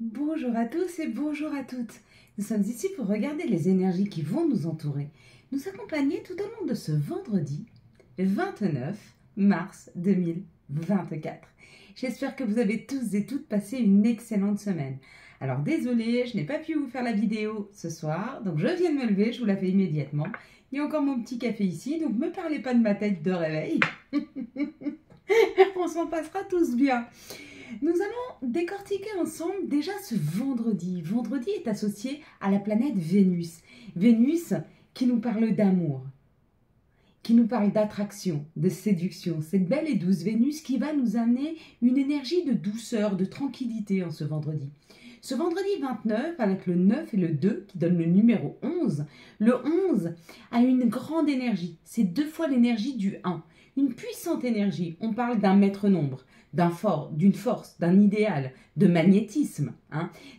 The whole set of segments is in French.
Bonjour à tous et bonjour à toutes. Nous sommes ici pour regarder les énergies qui vont nous entourer, nous accompagner tout au long de ce vendredi 29 mars 2024. J'espère que vous avez tous et toutes passé une excellente semaine. Alors désolée, je n'ai pas pu vous faire la vidéo ce soir, donc je viens de me lever, je vous la fais immédiatement. Il y a encore mon petit café ici, donc ne me parlez pas de ma tête de réveil. On s'en passera tous bien. Nous allons décortiquer ensemble déjà ce vendredi. Vendredi est associé à la planète Vénus. Vénus qui nous parle d'amour, qui nous parle d'attraction, de séduction. Cette belle et douce Vénus qui va nous amener une énergie de douceur, de tranquillité en ce vendredi. Ce vendredi 29, avec le 9 et le 2, qui donne le numéro 11, le 11 a une grande énergie. C'est 2 fois l'énergie du 1. Une puissante énergie. On parle d'un maître nombre, d'une force, d'un idéal, de magnétisme.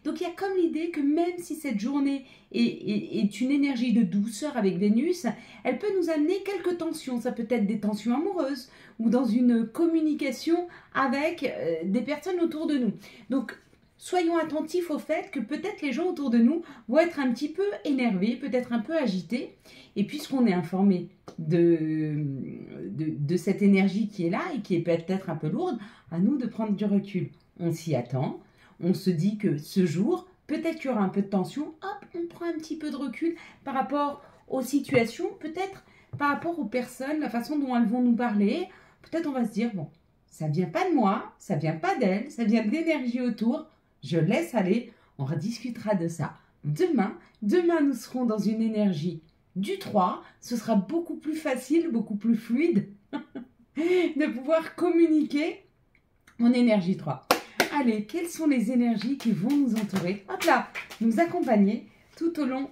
Donc il y a comme l'idée que même si cette journée est une énergie de douceur avec Vénus, elle peut nous amener quelques tensions. Ça peut être des tensions amoureuses ou dans une communication avec des personnes autour de nous. Donc soyons attentifs au fait que peut-être les gens autour de nous vont être un petit peu énervés, peut-être un peu agités. Et puisqu'on est informé de cette énergie qui est là et qui est peut-être un peu lourde, à nous de prendre du recul. On s'y attend, on se dit que ce jour, peut-être qu'il y aura un peu de tension, hop, on prend un petit peu de recul par rapport aux situations, peut-être par rapport aux personnes, la façon dont elles vont nous parler. Peut-être on va se dire, bon, ça vient pas de moi, ça vient pas d'elle, ça vient de l'énergie autour, je laisse aller, on rediscutera de ça demain. Demain, nous serons dans une énergie du 3, ce sera beaucoup plus facile, beaucoup plus fluide de pouvoir communiquer en énergie 3. Allez, quelles sont les énergies qui vont nous entourer, hop là, nous accompagner tout au long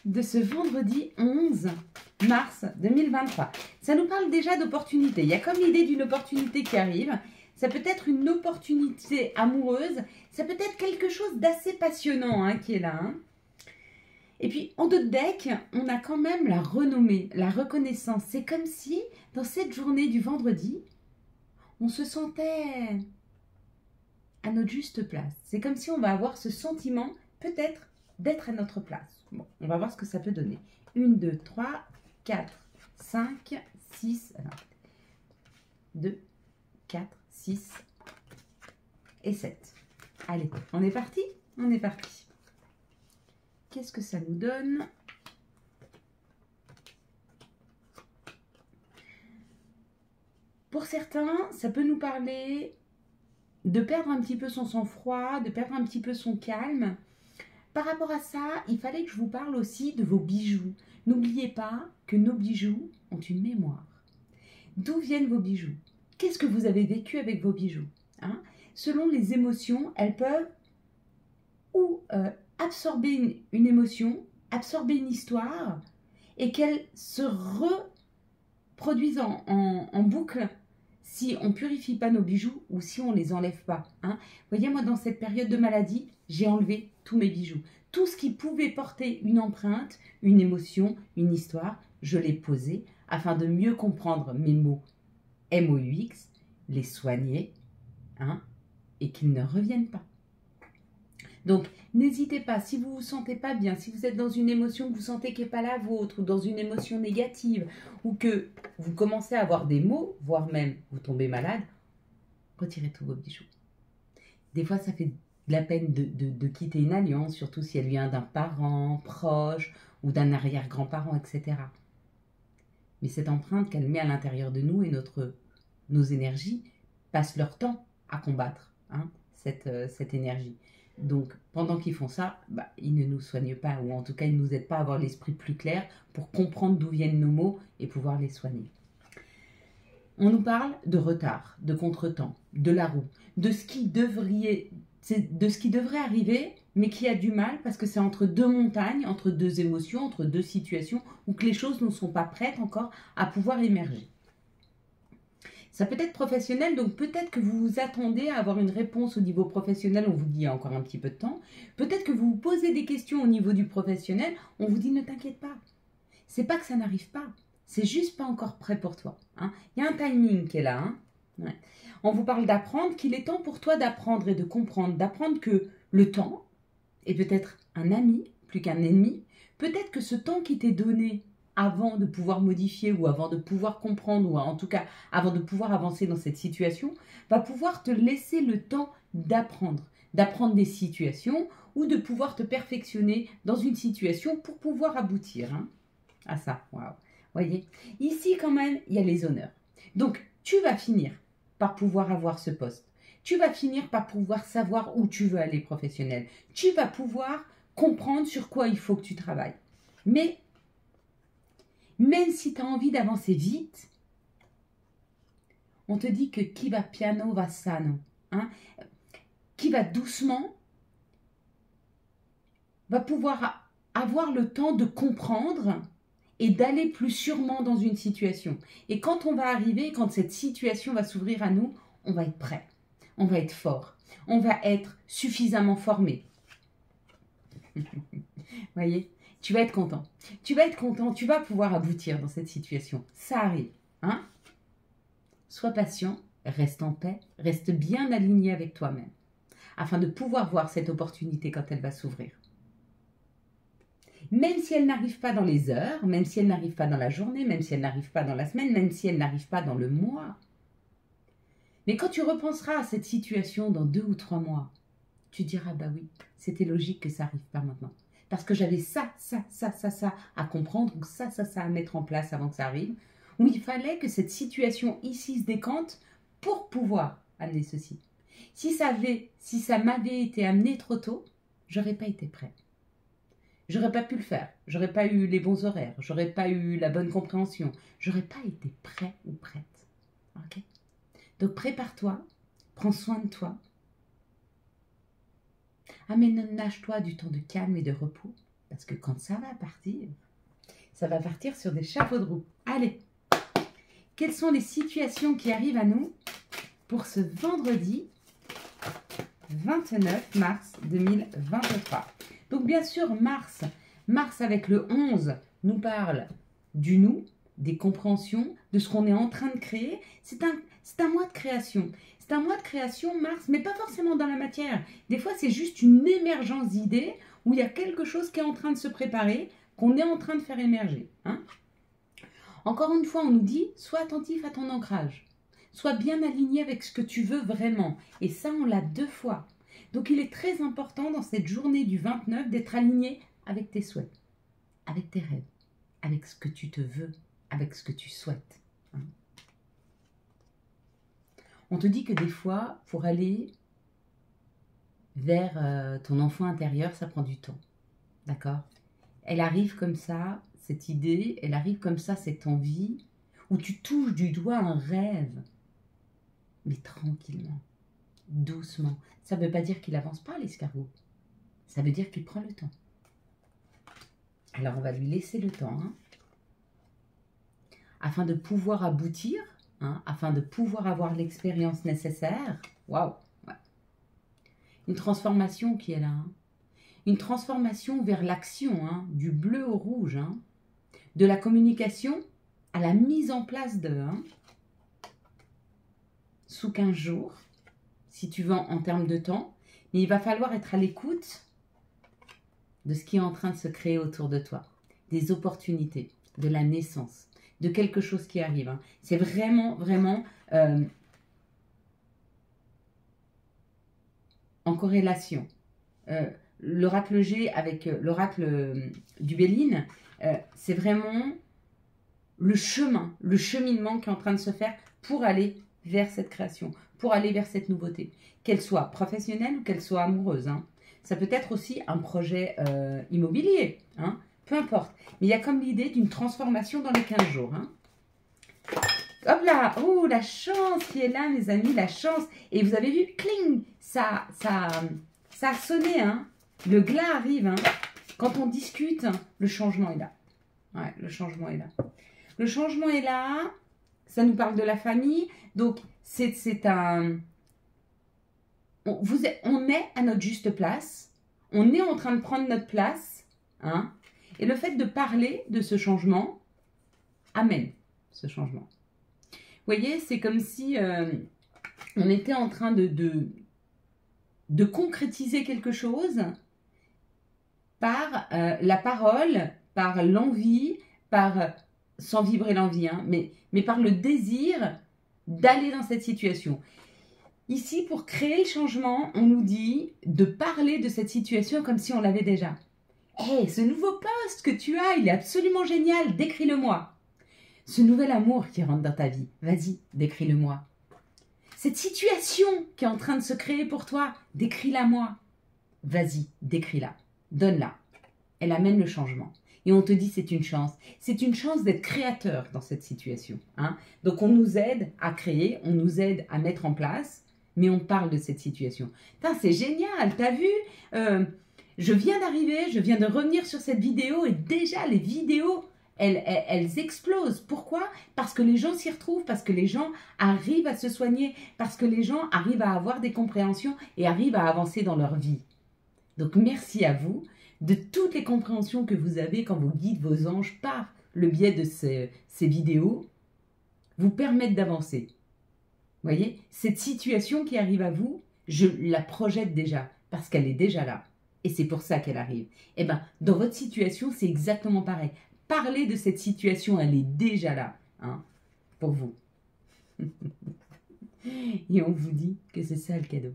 de ce vendredi 11 mars 2023. Ça nous parle déjà d'opportunité. Il y a comme l'idée d'une opportunité qui arrive. Ça peut être une opportunité amoureuse. Ça peut être quelque chose d'assez passionnant qui est là. Et puis, en dos de deck, on a quand même la renommée, la reconnaissance. C'est comme si, dans cette journée du vendredi, on se sentait à notre juste place. C'est comme si on va avoir ce sentiment, peut-être, d'être à notre place. Bon, on va voir ce que ça peut donner. 1, 2, 3, 4, 5, 6, 2, 4, 6 et 7. Allez, on est parti? On est parti. Qu'est-ce que ça nous donne? Pour certains, ça peut nous parler de perdre un petit peu son sang-froid, de perdre un petit peu son calme. Par rapport à ça, il fallait que je vous parle aussi de vos bijoux. N'oubliez pas que nos bijoux ont une mémoire. D'où viennent vos bijoux? Qu'est-ce que vous avez vécu avec vos bijoux? Selon les émotions, elles peuvent ou absorber une émotion, absorber une histoire et qu'elles se reproduisent en boucle si on ne purifie pas nos bijoux ou si on ne les enlève pas. Vous voyez, moi, dans cette période de maladie, j'ai enlevé tous mes bijoux. Tout ce qui pouvait porter une empreinte, une émotion, une histoire, je l'ai posé afin de mieux comprendre mes mots MOUX, les soigner et qu'ils ne reviennent pas. Donc, n'hésitez pas, si vous ne vous sentez pas bien, si vous êtes dans une émotion que vous sentez qui n'est pas la vôtre, ou dans une émotion négative, ou que vous commencez à avoir des maux, voire même vous tombez malade, retirez tous vos bijoux. Des fois, ça fait de la peine de quitter une alliance, surtout si elle vient d'un parent proche, ou d'un arrière-grand-parent, etc. Mais cette empreinte qu'elle met à l'intérieur de nous et nos énergies passent leur temps à combattre cette énergie. Donc, pendant qu'ils font ça, ils ne nous soignent pas, ou en tout cas, ils ne nous aident pas à avoir l'esprit plus clair pour comprendre d'où viennent nos mots et pouvoir les soigner. On nous parle de retard, de contretemps, de la roue, de ce qui devrait arriver, mais qui a du mal parce que c'est entre deux montagnes, entre deux émotions, entre deux situations, où que les choses ne sont pas prêtes encore à pouvoir émerger. Ça peut être professionnel, donc peut-être que vous vous attendez à avoir une réponse au niveau professionnel, on vous dit il y a encore un petit peu de temps. Peut-être que vous vous posez des questions au niveau du professionnel, on vous dit ne t'inquiète pas. C'est pas que ça n'arrive pas, c'est juste pas encore prêt pour toi. Il y a un timing qui est là. On vous parle d'apprendre, qu'il est temps pour toi d'apprendre et de comprendre, d'apprendre que le temps est peut-être un ami plus qu'un ennemi. Peut-être que ce temps qui t'est donné avant de pouvoir modifier ou avant de pouvoir comprendre ou en tout cas avant de pouvoir avancer dans cette situation, va pouvoir te laisser le temps d'apprendre des situations ou de pouvoir te perfectionner dans une situation pour pouvoir aboutir à ça. Waouh. Voyez, ici quand même, il y a les honneurs. Donc, tu vas finir par pouvoir avoir ce poste. Tu vas finir par pouvoir savoir où tu veux aller professionnel. Tu vas pouvoir comprendre sur quoi il faut que tu travailles. Mais, même si tu as envie d'avancer vite, on te dit que qui va piano va sano. Qui va doucement, va pouvoir avoir le temps de comprendre et d'aller plus sûrement dans une situation. Et quand on va arriver, quand cette situation va s'ouvrir à nous, on va être prêt, on va être fort, on va être suffisamment formé. Voyez, tu vas être content. Tu vas être content, tu vas pouvoir aboutir dans cette situation. Ça arrive. Sois patient, reste en paix, reste bien aligné avec toi-même, afin de pouvoir voir cette opportunité quand elle va s'ouvrir. Même si elle n'arrive pas dans les heures, même si elle n'arrive pas dans la journée, même si elle n'arrive pas dans la semaine, même si elle n'arrive pas dans le mois. Mais quand tu repenseras à cette situation dans 2 ou 3 mois, tu diras, bah oui, c'était logique que ça n'arrive pas maintenant. Parce que j'avais ça à comprendre, ou ça à mettre en place avant que ça arrive, où il fallait que cette situation ici se décante pour pouvoir amener ceci. Si ça m'avait été amené trop tôt, j'aurais pas été prêt. J'aurais pas pu le faire, j'aurais pas eu les bons horaires, j'aurais pas eu la bonne compréhension, j'aurais pas été prêt ou prête. Ok? Donc prépare-toi, prends soin de toi. Aménage-toi du temps de calme et de repos, parce que quand ça va partir sur des chapeaux de roue. Allez, quelles sont les situations qui arrivent à nous pour ce vendredi 29 mars 2023? Donc bien sûr, Mars avec le 11 nous parle du nous, des compréhensions, de ce qu'on est en train de créer. C'est un mois de création. C'est un mois de création, Mars, mais pas forcément dans la matière. Des fois, c'est juste une émergence d'idées où il y a quelque chose qui est en train de se préparer, qu'on est en train de faire émerger. Encore une fois, on nous dit, sois attentif à ton ancrage. Sois bien aligné avec ce que tu veux vraiment. Et ça, on l'a 2 fois. Donc, il est très important dans cette journée du 29 d'être aligné avec tes souhaits, avec tes rêves, avec ce que tu te veux, avec ce que tu souhaites. On te dit que des fois, pour aller vers ton enfant intérieur, ça prend du temps. D'accord? Elle arrive comme ça, cette idée, elle arrive comme ça, cette envie, où tu touches du doigt un rêve, mais tranquillement. Doucement. Ça ne veut pas dire qu'il n'avance pas, l'escargot. Ça veut dire qu'il prend le temps. Alors, on va lui laisser le temps, afin de pouvoir aboutir, afin de pouvoir avoir l'expérience nécessaire. Waouh! Ouais. Une transformation qui est là. Une transformation vers l'action, du bleu au rouge. De la communication à la mise en place de... sous 15 jours. Si tu veux en termes de temps, mais il va falloir être à l'écoute de ce qui est en train de se créer autour de toi, des opportunités, de la naissance, de quelque chose qui arrive. C'est vraiment, vraiment en corrélation. L'oracle G avec l'oracle du Béline, c'est vraiment le cheminement qui est en train de se faire pour aller vers cette création, pour aller vers cette nouveauté, qu'elle soit professionnelle ou qu'elle soit amoureuse. Ça peut être aussi un projet immobilier, peu importe. Mais il y a comme l'idée d'une transformation dans les 15 jours. Hop là, oh, la chance qui est là, mes amis, la chance. Et vous avez vu, cling, ça a sonné, Le glas arrive, Quand on discute, le changement est là. Ouais, le changement est là. Le changement est là. Ça nous parle de la famille. Donc, c'est un... On est à notre juste place. On est en train de prendre notre place. Et le fait de parler de ce changement amène ce changement. Vous voyez, c'est comme si on était en train de de concrétiser quelque chose par la parole, par l'envie, sans vibrer l'envie, hein, mais par le désir d'aller dans cette situation. Ici, pour créer le changement, on nous dit de parler de cette situation comme si on l'avait déjà. Hé, ce nouveau poste que tu as, il est absolument génial, décris-le-moi. Ce nouvel amour qui rentre dans ta vie, vas-y, décris-le-moi. Cette situation qui est en train de se créer pour toi, décris-la moi. Vas-y, décris-la, donne-la. Elle amène le changement. Et on te dit c'est une chance. C'est une chance d'être créateur dans cette situation. Hein. Donc on nous aide à créer, on nous aide à mettre en place, mais on parle de cette situation. C'est génial, t'as vu je viens d'arriver, je viens de revenir sur cette vidéo et déjà les vidéos, elles explosent. Pourquoi? Parce que les gens s'y retrouvent, parce que les gens arrivent à se soigner, parce que les gens arrivent à avoir des compréhensions et arrivent à avancer dans leur vie. Donc merci à vous de toutes les compréhensions que vous avez quand vos guides, vos anges, par le biais de ces vidéos, vous permettent d'avancer. Vous voyez, cette situation qui arrive à vous, je la projette déjà, parce qu'elle est déjà là. Et c'est pour ça qu'elle arrive. Eh bien, dans votre situation, c'est exactement pareil. Parlez de cette situation, elle est déjà là, hein, pour vous. Et on vous dit que c'est ça le cadeau.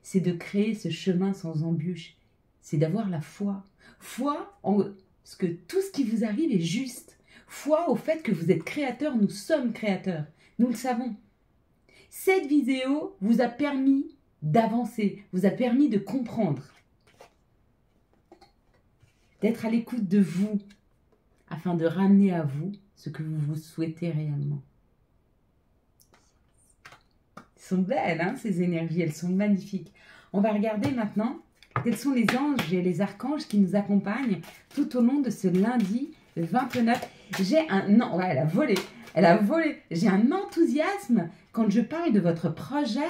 C'est de créer ce chemin sans embûches. C'est d'avoir la foi. Foi en ce que tout ce qui vous arrive est juste. Foi au fait que vous êtes créateur, nous sommes créateurs. Nous le savons. Cette vidéo vous a permis d'avancer, vous a permis de comprendre, d'être à l'écoute de vous, afin de ramener à vous ce que vous souhaitez réellement. Elles sont belles, hein, ces énergies, elles sont magnifiques. On va regarder maintenant quels sont les anges et les archanges qui nous accompagnent tout au long de ce lundi 29. Non, ouais, elle a volé. Elle a volé. J'ai un enthousiasme quand je parle de votre projet.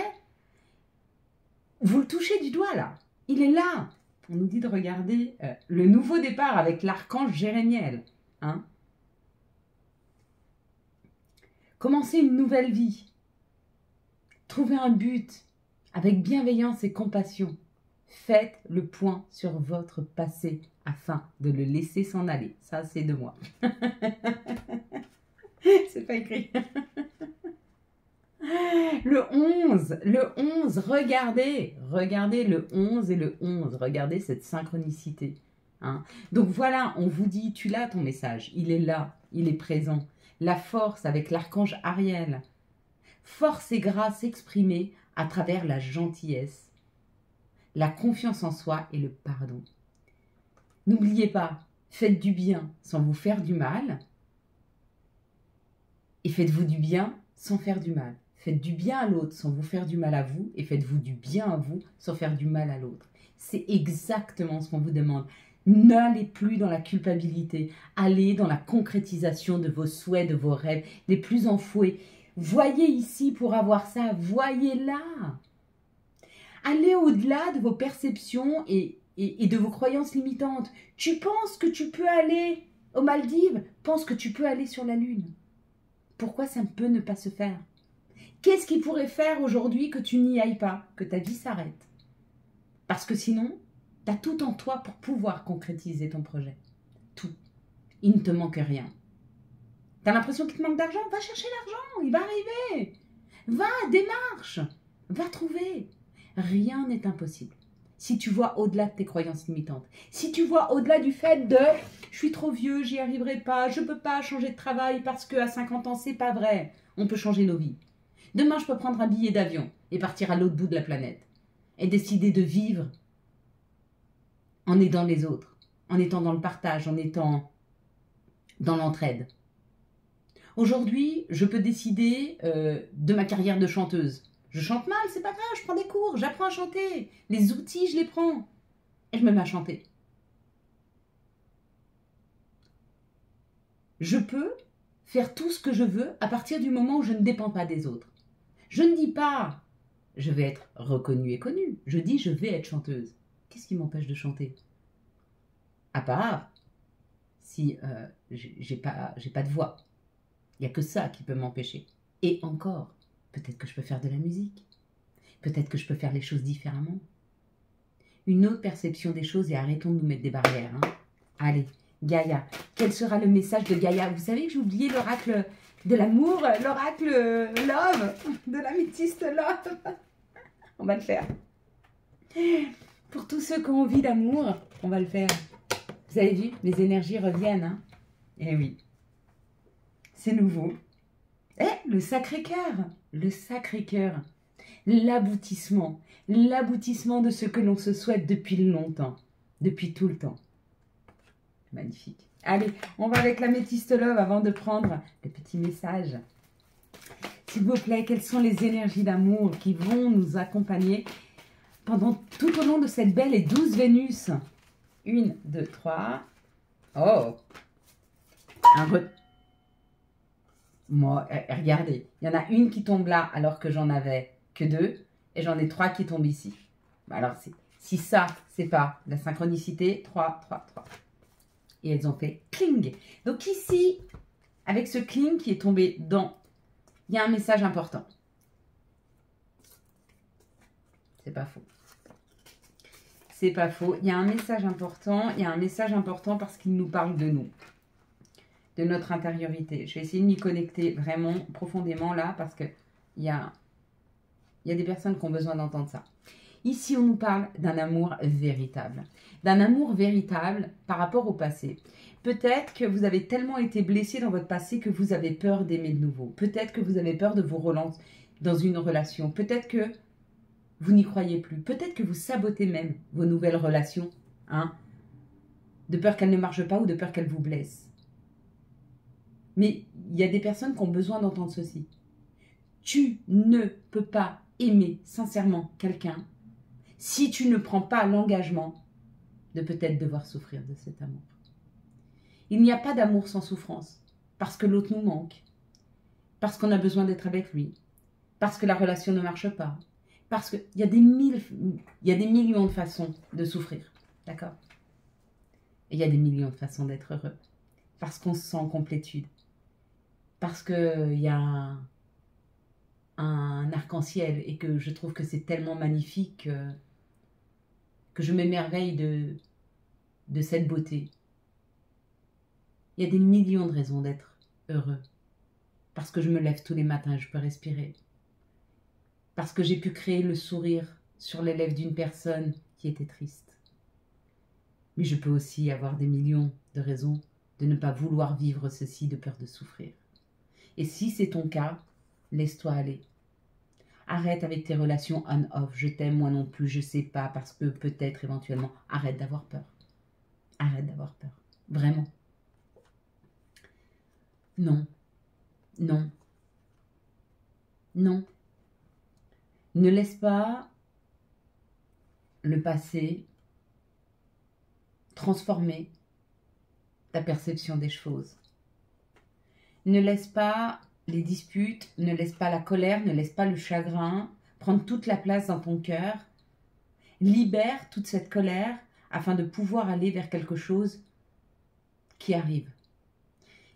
Vous le touchez du doigt, là. Il est là. On nous dit de regarder le nouveau départ avec l'archange Jérémiel. Hein? Commencez une nouvelle vie. Trouvez un but avec bienveillance et compassion. Faites le point sur votre passé afin de le laisser s'en aller. Ça, c'est de moi. C'est pas écrit. Le 11, regardez le 11 et le 11, regardez cette synchronicité. Hein. Donc voilà, on vous dit, tu l'as ton message, il est là, il est présent. La force avec l'archange Ariel. Force et grâce exprimée à travers la gentillesse, la confiance en soi et le pardon. N'oubliez pas, faites du bien sans vous faire du mal et faites-vous du bien sans faire du mal. Faites du bien à l'autre sans vous faire du mal à vous et faites-vous du bien à vous sans faire du mal à l'autre. C'est exactement ce qu'on vous demande. N'allez plus dans la culpabilité, allez dans la concrétisation de vos souhaits, de vos rêves les plus enfoués. Voyez ici pour avoir ça, voyez là. Allez au-delà de vos perceptions et de vos croyances limitantes. Tu penses que tu peux aller aux Maldives, pense que tu peux aller sur la Lune. Pourquoi ça ne peut ne pas se faire? Qu'est-ce qui pourrait faire aujourd'hui que tu n'y ailles pas, que ta vie s'arrête? Parce que sinon, tu as tout en toi pour pouvoir concrétiser ton projet. Tout. Il ne te manque rien. Tu as l'impression qu'il te manque d'argent? Va chercher l'argent, il va arriver. Va, démarche, va trouver. Rien n'est impossible. Si tu vois au-delà de tes croyances limitantes, si tu vois au-delà du fait de « je suis trop vieux, j'y arriverai pas, je peux pas changer de travail parce qu'à 50 ans, c'est pas vrai. » On peut changer nos vies. Demain, je peux prendre un billet d'avion et partir à l'autre bout de la planète et décider de vivre en aidant les autres, en étant dans le partage, en étant dans l'entraide. Aujourd'hui, je peux décider de ma carrière de chanteuse. Je chante mal, c'est pas grave, je prends des cours, j'apprends à chanter. Les outils, je les prends. Et je me mets à chanter. Je peux faire tout ce que je veux à partir du moment où je ne dépends pas des autres. Je ne dis pas je vais être reconnue et connue. Je dis je vais être chanteuse. Qu'est-ce qui m'empêche de chanter? À part si j'ai pas de voix. Il n'y a que ça qui peut m'empêcher. Et encore, peut-être que je peux faire de la musique. Peut-être que je peux faire les choses différemment. Une autre perception des choses et arrêtons de nous mettre des barrières. Hein. Allez, Gaïa. Quel sera le message de Gaïa? Vous savez que j'ai oublié l'oracle de l'amour, l'oracle love, de l'améthyste love. On va le faire. Pour tous ceux qui ont envie d'amour, on va le faire. Vous avez vu, les énergies reviennent. Hein. Eh oui, c'est nouveau. Eh, le Sacré-Cœur, le Sacré-Cœur. L'aboutissement de ce que l'on se souhaite depuis longtemps, depuis tout le temps. Magnifique. Allez, on va avec l'améthyste love avant de prendre les petits messages. S'il vous plaît, quelles sont les énergies d'amour qui vont nous accompagner pendant tout au long de cette belle et douce Vénus? 1, 2, 3. Oh! Moi, regardez, il y en a une qui tombe là alors que j'en avais que 2 et j'en ai 3 qui tombent ici. Alors, si ça, c'est pas la synchronicité, 3, 3, 3. Et elles ont fait cling. Donc ici, avec ce cling qui est tombé dans, il y a un message important. C'est pas faux. C'est pas faux. Il y a un message important. Il y a un message important parce qu'il nous parle de nous. De notre intériorité. Je vais essayer de m'y connecter vraiment profondément là parce que il y a des personnes qui ont besoin d'entendre ça. Ici, on nous parle d'un amour véritable. D'un amour véritable par rapport au passé. Peut-être que vous avez tellement été blessé dans votre passé que vous avez peur d'aimer de nouveau. Peut-être que vous avez peur de vous relancer dans une relation. Peut-être que vous n'y croyez plus. Peut-être que vous sabotez même vos nouvelles relations. Hein, de peur qu'elles ne marchent pas ou de peur qu'elles vous blessent. Mais il y a des personnes qui ont besoin d'entendre ceci. Tu ne peux pas aimer sincèrement quelqu'un si tu ne prends pas l'engagement de peut-être devoir souffrir de cet amour. Il n'y a pas d'amour sans souffrance, parce que l'autre nous manque, parce qu'on a besoin d'être avec lui, parce que la relation ne marche pas, parce qu'il y a des millions de façons de souffrir, d'accord? Et il y a des millions de façons d'être heureux, parce qu'on se sent en complétude, parce qu'il y a un arc-en-ciel et que je trouve que c'est tellement magnifique que je m'émerveille de cette beauté. Il y a des millions de raisons d'être heureux. Parce que je me lève tous les matins et je peux respirer. Parce que j'ai pu créer le sourire sur les lèvres d'une personne qui était triste. Mais je peux aussi avoir des millions de raisons de ne pas vouloir vivre ceci de peur de souffrir. Et si c'est ton cas, laisse-toi aller. Arrête avec tes relations on-off. Je t'aime, moi non plus, je sais pas, parce que peut-être éventuellement. Arrête d'avoir peur. Arrête d'avoir peur. Vraiment. Non. Non. Non. Ne laisse pas le passé transformer ta perception des choses. Ne laisse pas les disputes, ne laisse pas la colère, ne laisse pas le chagrin prendre toute la place dans ton cœur. Libère toute cette colère afin de pouvoir aller vers quelque chose qui arrive.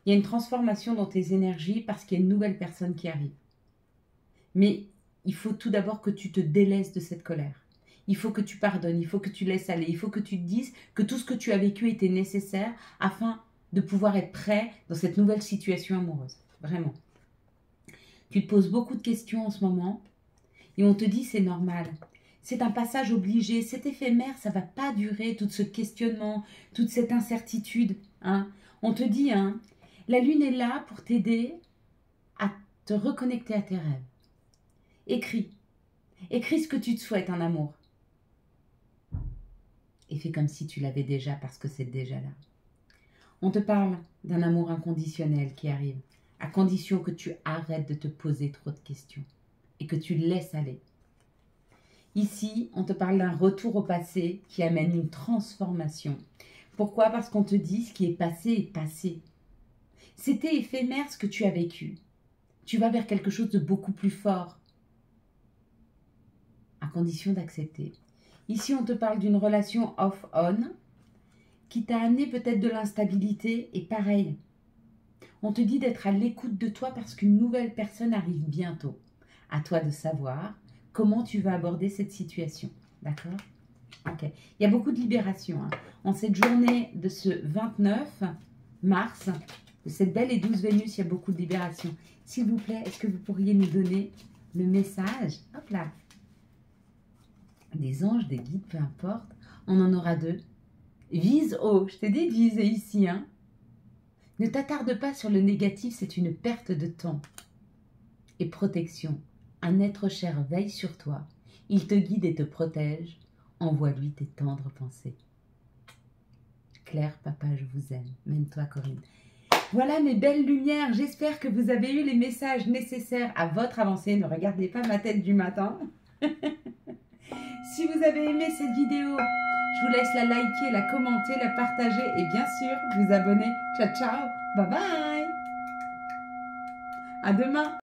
Il y a une transformation dans tes énergies parce qu'il y a une nouvelle personne qui arrive. Mais il faut tout d'abord que tu te délaisses de cette colère. Il faut que tu pardonnes, il faut que tu laisses aller, il faut que tu te dises que tout ce que tu as vécu était nécessaire afin de pouvoir être prêt dans cette nouvelle situation amoureuse. Vraiment. Tu te poses beaucoup de questions en ce moment et on te dit c'est normal. C'est un passage obligé, c'est éphémère, ça ne va pas durer, tout ce questionnement, toute cette incertitude. Hein. On te dit, hein, la lune est là pour t'aider à te reconnecter à tes rêves. Écris. Écris ce que tu te souhaites en amour. Et fais comme si tu l'avais déjà parce que c'est déjà là. On te parle d'un amour inconditionnel qui arrive, à condition que tu arrêtes de te poser trop de questions et que tu laisses aller. Ici, on te parle d'un retour au passé qui amène une transformation. Pourquoi? Parce qu'on te dit ce qui est passé est passé. C'était éphémère ce que tu as vécu. Tu vas vers quelque chose de beaucoup plus fort, à condition d'accepter. Ici, on te parle d'une relation off-on qui t'a amené peut-être de l'instabilité et pareil. On te dit d'être à l'écoute de toi parce qu'une nouvelle personne arrive bientôt. À toi de savoir comment tu vas aborder cette situation. D'accord? Ok. Il y a beaucoup de libération. Hein. En cette journée de ce 29 mars, de cette belle et douce Vénus, il y a beaucoup de libération. S'il vous plaît, est-ce que vous pourriez nous donner le message? Hop là. Des anges, des guides, peu importe. On en aura 2. Vise haut. Je t'ai dit de viser ici. Hein. Ne t'attarde pas sur le négatif, c'est une perte de temps. Et protection. Un être cher veille sur toi. Il te guide et te protège. Envoie-lui tes tendres pensées. Claire, papa, je vous aime. Mène-toi, Corinne. Voilà mes belles lumières. J'espère que vous avez eu les messages nécessaires à votre avancée. Ne regardez pas ma tête du matin. Si vous avez aimé cette vidéo, je vous laisse la liker, la commenter, la partager et bien sûr vous abonner. Ciao, ciao. Bye bye. À demain.